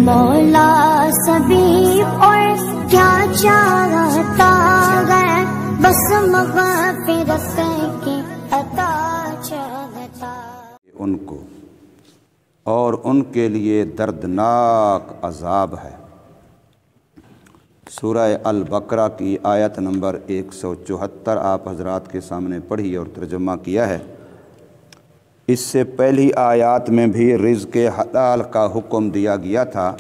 مولا سبھی اور کیا چاہتا ہے، بس مغفرت کی عطا چاہتا۔ ان کو اور ان کے لیے دردناک عذاب ہے۔ سورہ البقرہ کی آیت نمبر 174 آپ حضرات کے سامنے پڑھی اور ترجمہ کیا ہے۔ اس سے پہلی آیات میں بھی رزق حلال کا حکم دیا گیا تھا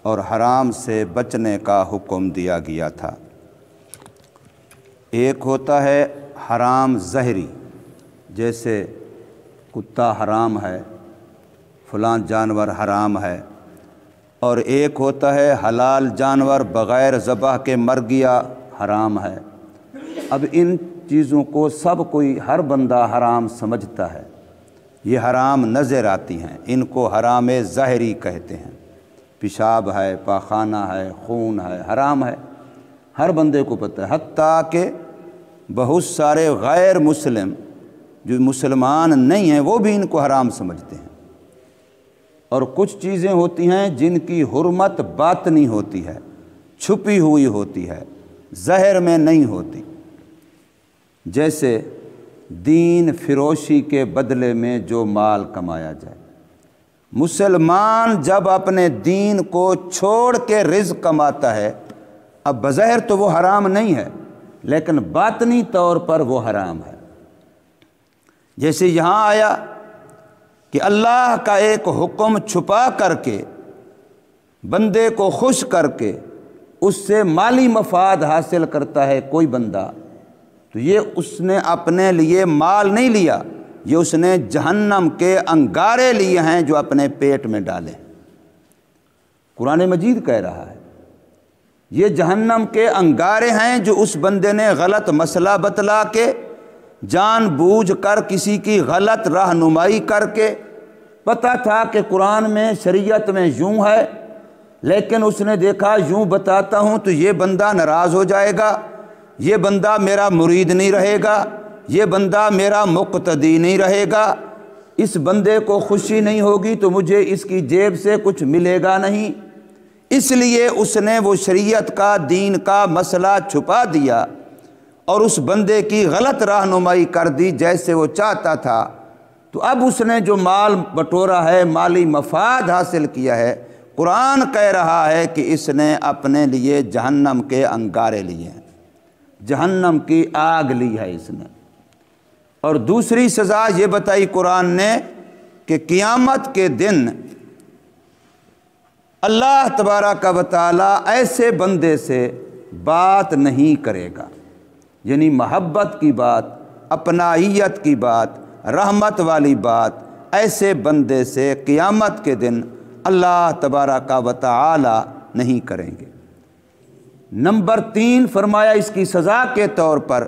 اور حرام سے بچنے کا حکم دیا گیا تھا۔ ایک ہوتا ہے حرام ظاہری، جیسے کتا حرام ہے، فلاں جانور حرام ہے، اور ایک ہوتا ہے حلال جانور بغیر ذبح کے مر گیا حرام ہے۔ اب ان چیزوں کو سب کوئی ہر بندہ حرام سمجھتا ہے، یہ حرام نظر آتی ہیں، ان کو حرام ظاہری کہتے ہیں۔ پیشاب ہے، پاخانہ ہے، خون ہے، حرام ہے، ہر بندے کو پتہ ہے، حتیٰ کہ بہت سارے غیر مسلم جو مسلمان نہیں ہیں وہ بھی ان کو حرام سمجھتے ہیں۔ اور کچھ چیزیں ہوتی ہیں جن کی حرمت باطنی ہوتی ہے، چھپی ہوئی ہوتی ہے، ظاہر میں نہیں ہوتی، جیسے دین فروشی کے بدلے میں جو مال کمایا جائے۔ مسلمان جب اپنے دین کو چھوڑ کے رزق کماتا ہے، اب بظاہر تو وہ حرام نہیں ہے لیکن باطنی طور پر وہ حرام ہے۔ جیسے یہاں آیا کہ اللہ کا ایک حکم چھپا کر کے بندے کو خوش کر کے اس سے مالی مفاد حاصل کرتا ہے کوئی بندہ، تو یہ اس نے اپنے لیے مال نہیں لیا، یہ اس نے جہنم کے انگارے لیے ہیں جو اپنے پیٹ میں ڈالے۔ قرآن مجید کہہ رہا ہے یہ جہنم کے انگارے ہیں جو اس بندے نے غلط مسئلہ بتلا کے، جان بوجھ کر کسی کی غلط رہنمائی کر کے، پتہ تھا کہ قرآن میں شریعت میں یوں ہے لیکن اس نے دیکھا یوں بتاتا ہوں تو یہ بندہ ناراض ہو جائے گا، یہ بندہ میرا مرید نہیں رہے گا، یہ بندہ میرا مقتدی نہیں رہے گا، اس بندے کو خوشی نہیں ہوگی تو مجھے اس کی جیب سے کچھ ملے گا نہیں، اس لیے اس نے وہ شریعت کا دین کا مسئلہ چھپا دیا اور اس بندے کی غلط رہنمائی کر دی جیسے وہ چاہتا تھا۔ تو اب اس نے جو مال بٹورا ہے، مالی مفاد حاصل کیا ہے، قرآن کہہ رہا ہے کہ اس نے اپنے لیے جہنم کے انگارے لیے ہیں، جہنم کی آگ لی ہے اس نے۔ اور دوسری سزا یہ بتائی قرآن نے کہ قیامت کے دن اللہ تبارک و تعالیٰ ایسے بندے سے بات نہیں کرے گا، یعنی محبت کی بات، اپنائیت کی بات، رحمت والی بات ایسے بندے سے قیامت کے دن اللہ تبارک و تعالیٰ نہیں کریں گے۔ نمبر 3 فرمایا اس کی سزا کے طور پر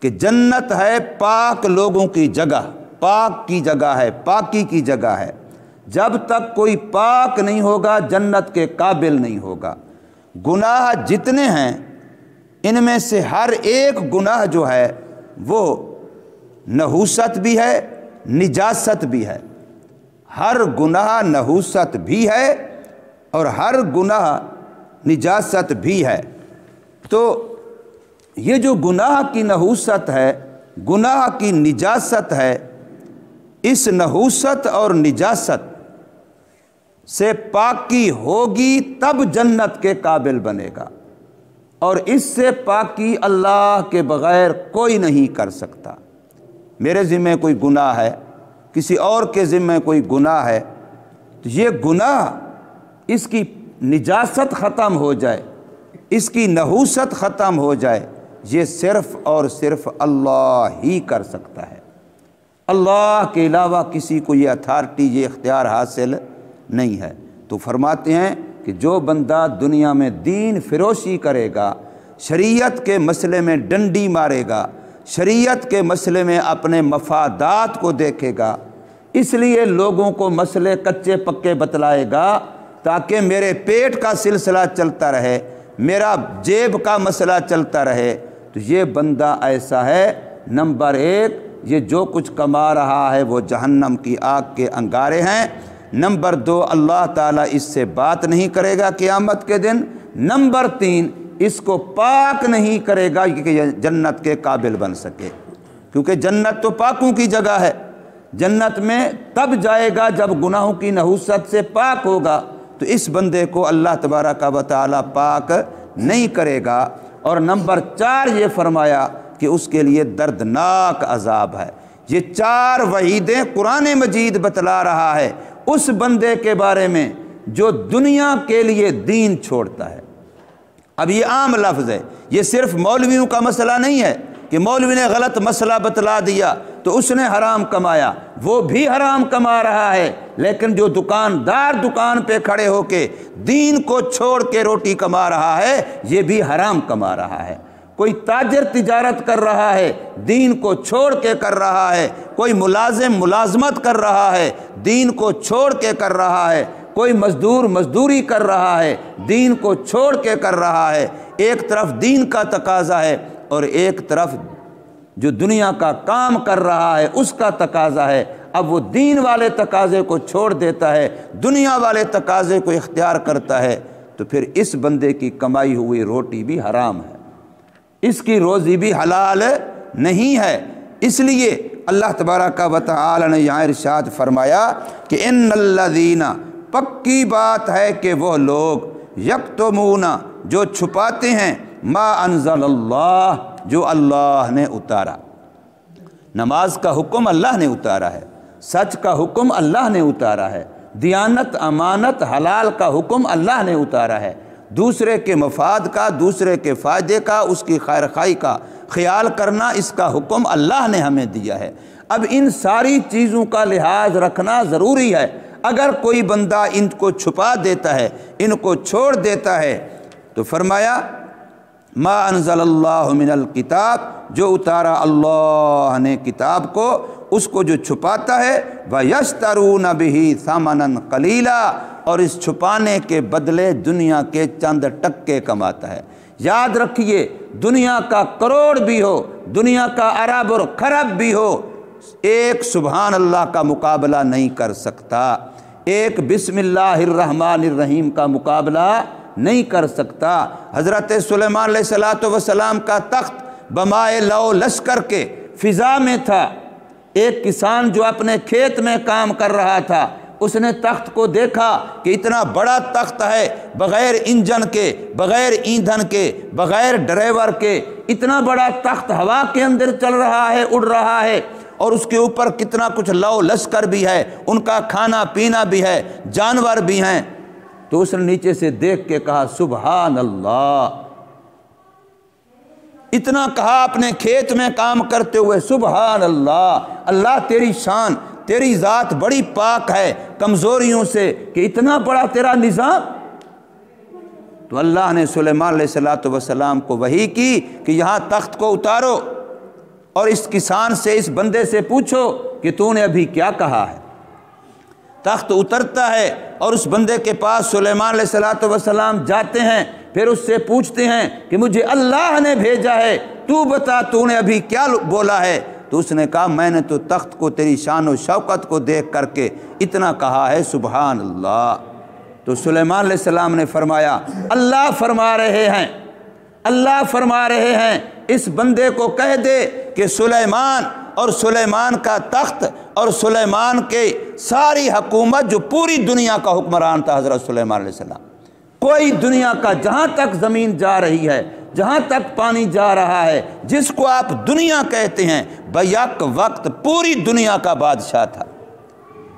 کہ جنت ہے پاک لوگوں کی جگہ، پاک کی جگہ ہے، پاکی کی جگہ ہے، جب تک کوئی پاک نہیں ہوگا جنت کے قابل نہیں ہوگا۔ گناہ جتنے ہیں ان میں سے ہر ایک گناہ جو ہے وہ نحوست بھی ہے، نجاست بھی ہے، ہر گناہ نحوست بھی ہے اور ہر گناہ نجاست بھی ہے۔ تو یہ جو گناہ کی نحوست ہے، گناہ کی نجاست ہے، اس نحوست اور نجاست سے پاکی ہوگی تب جنت کے قابل بنے گا، اور اس سے پاکی اللہ کے بغیر کوئی نہیں کر سکتا۔ میرے ذمہ کوئی گناہ ہے، کسی اور کے ذمہ کوئی گناہ ہے، تو یہ گناہ اس کی نجاست ختم ہو جائے، اس کی نحوست ختم ہو جائے، یہ صرف اور صرف اللہ ہی کر سکتا ہے۔ اللہ کے علاوہ کسی کو یہ اتھارٹی، یہ اختیار حاصل نہیں ہے۔ تو فرماتے ہیں کہ جو بندہ دنیا میں دین فروشی کرے گا، شریعت کے مسئلے میں ڈنڈی مارے گا، شریعت کے مسئلے میں اپنے مفادات کو دیکھے گا، اس لیے لوگوں کو مسئلے کچے پکے بتلائے گا تاکہ میرے پیٹ کا سلسلہ چلتا رہے، میرا جیب کا مسئلہ چلتا رہے، تو یہ بندہ ایسا ہے۔ نمبر 1 یہ جو کچھ کما رہا ہے وہ جہنم کی آگ کے انگارے ہیں۔ نمبر 2 اللہ تعالیٰ اس سے بات نہیں کرے گا قیامت کے دن، نمبر 3 اس کو پاک نہیں کرے گا کہ یہ جنت کے قابل بن سکے، کیونکہ جنت تو پاکوں کی جگہ ہے۔ جنت میں تب جائے گا جب گناہوں کی نحوست سے پاک ہوگا، تو اس بندے کو اللہ تبارک و تعالیٰ پاک نہیں کرے گا۔ اور نمبر 4 یہ فرمایا کہ اس کے لیے دردناک عذاب ہے۔ یہ 4 وعیدیں قرآن مجید بتلا رہا ہے اس بندے کے بارے میں جو دنیا کے لیے دین چھوڑتا ہے۔ اب یہ عام لفظ ہے، یہ صرف مولویوں کا مسئلہ نہیں ہے کہ مولوی نے غلط مسئلہ بتلا دیا تو اس نے حرام کمایا، وہ بھی حرام کما رہا ہے، لیکن جو دکاندار دکان پہ کھڑے ہو کے دین کو چھوڑ کے روٹی کما رہا ہے یہ بھی حرام کما رہا ہے۔ کوئی تاجر تجارت کر رہا ہے، دین کو چھوڑ کے کر رہا ہے، کوئی ملازم ملازمت کر رہا ہے، دین کو چھوڑ کے کر رہا ہے، کوئی مزدور مزدوری کر رہا ہے، دین کو چھوڑ کے کر رہا ہے۔ ایک طرف دین کا تقاضا ہے اور ایک طرف جو دنیا کا کام کر رہا ہے اس کا تقاضا ہے۔ اب وہ دین والے تقاضے کو چھوڑ دیتا ہے، دنیا والے تقاضے کو اختیار کرتا ہے، تو پھر اس بندے کی کمائی ہوئی روٹی بھی حرام ہے، اس کی روزی بھی حلال نہیں ہے۔ اس لیے اللہ تبارک و تعالی نے یہاں ارشاد فرمایا کہ ان الذین، پکی بات ہے کہ وہ لوگ یکتمون، جو چھپاتے ہیں، ما انزل اللہ، جو اللہ نے اتارا۔ نماز کا حکم اللہ نے اتارا ہے، سچ کا حکم اللہ نے اتارا ہے، دیانت امانت حلال کا حکم اللہ نے اتارا ہے، دوسرے کے مفاد کا، دوسرے کے فائدے کا، اس کی خیر خواہی کا خیال کرنا، اس کا حکم اللہ نے ہمیں دیا ہے۔ اب ان ساری چیزوں کا لحاظ رکھنا ضروری ہے۔ اگر کوئی بندہ ان کو چھپا دیتا ہے، ان کو چھوڑ دیتا ہے، تو فرمایا ما انزل اللہ من الکتاب، جو اتارا اللہ نے کتاب کو، اس کو جو چھپاتا ہے، وَيَشْتَرُونَ بِهِ ثَمَنًا قَلِيلًا، اور اس چھپانے کے بدلے دنیا کے چند ٹکے کماتا ہے۔ یاد رکھیے، دنیا کا کروڑ بھی ہو، دنیا کا ارب اور خرب بھی ہو، ایک سبحان اللہ کا مقابلہ نہیں کر سکتا، ایک بسم اللہ الرحمن الرحیم کا مقابلہ نہیں کر سکتا۔ حضرت سلیمان علیہ السلام کا تخت بمائے لو لشکر کے فضا میں تھا۔ ایک کسان جو اپنے کھیت میں کام کر رہا تھا، اس نے تخت کو دیکھا کہ اتنا بڑا تخت ہے، بغیر انجن کے، بغیر ایندھن کے، بغیر ڈرائیور کے، اتنا بڑا تخت ہوا کے اندر چل رہا ہے، اڑ رہا ہے، اور اس کے اوپر کتنا کچھ لو لشکر بھی ہے، ان کا کھانا پینا بھی ہے، جانور بھی ہیں۔ تو اس نے نیچے سے دیکھ کے کہا سبحان اللہ، اتنا کہا اپنے کھیت میں کام کرتے ہوئے، سبحان اللہ، اللہ تیری شان، تیری ذات بڑی پاک ہے کمزوریوں سے، کہ اتنا بڑا تیرا نظام۔ تو اللہ نے سلیمان علیہ السلام کو وحی کی کہ یہاں تخت کو اتارو اور اس کسان سے، اس بندے سے پوچھو کہ تو نے ابھی کیا کہا ہے۔ تخت اترتا ہے اور اس بندے کے پاس سلیمان علیہ السلام جاتے ہیں، پھر اس سے پوچھتے ہیں کہ مجھے اللہ نے بھیجا ہے، تو بتا تو نے ابھی کیا بولا ہے۔ تو اس نے کہا میں نے تو تخت کو تیری شان و شوکت کو دیکھ کر کے اتنا کہا ہے سبحان اللہ۔ تو سلیمان علیہ السلام نے فرمایا اللہ فرما رہے ہیں، اللہ فرما رہے ہیں، اس بندے کو کہہ دے کہ سلیمان اور سلیمان کا تخت اور سلیمان کے ساری حکومت، جو پوری دنیا کا حکمران تھا حضرت سلیمان علیہ السلام، کوئی دنیا کا، جہاں تک زمین جا رہی ہے، جہاں تک پانی جا رہا ہے، جس کو آپ دنیا کہتے ہیں، بیک وقت پوری دنیا کا بادشاہ تھا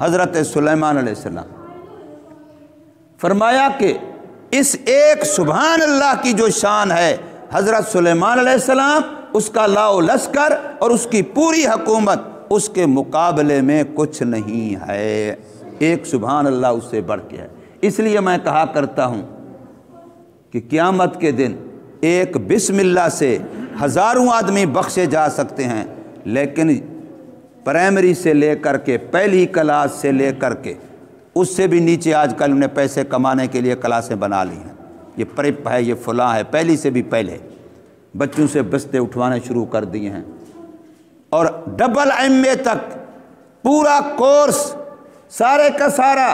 حضرت سلیمان علیہ السلام۔ فرمایا کہ اس ایک سبحان اللہ کی جو شان ہے، حضرت سلیمان علیہ السلام، اس کا لاؤ لشکر اور اس کی پوری حکومت اس کے مقابلے میں کچھ نہیں ہے۔ ایک سبحان اللہ اس سے بڑھ کے ہے۔ اس لیے میں کہا کرتا ہوں کہ قیامت کے دن ایک بسم اللہ سے ہزاروں آدمی بخشے جا سکتے ہیں، لیکن پرائمری سے لے کر کے، پہلی کلاس سے لے کر کے اس سے بھی نیچے آج کل انہیں پیسے کمانے کے لیے کلاسیں بنا لی ہیں، یہ پریپ ہے، یہ فلاں ہے، پہلی سے بھی پہلے بچوں سے بستے اٹھوانے شروع کر دیے ہیں، اور ڈبل ایم اے تک پورا کورس سارے کا سارا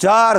4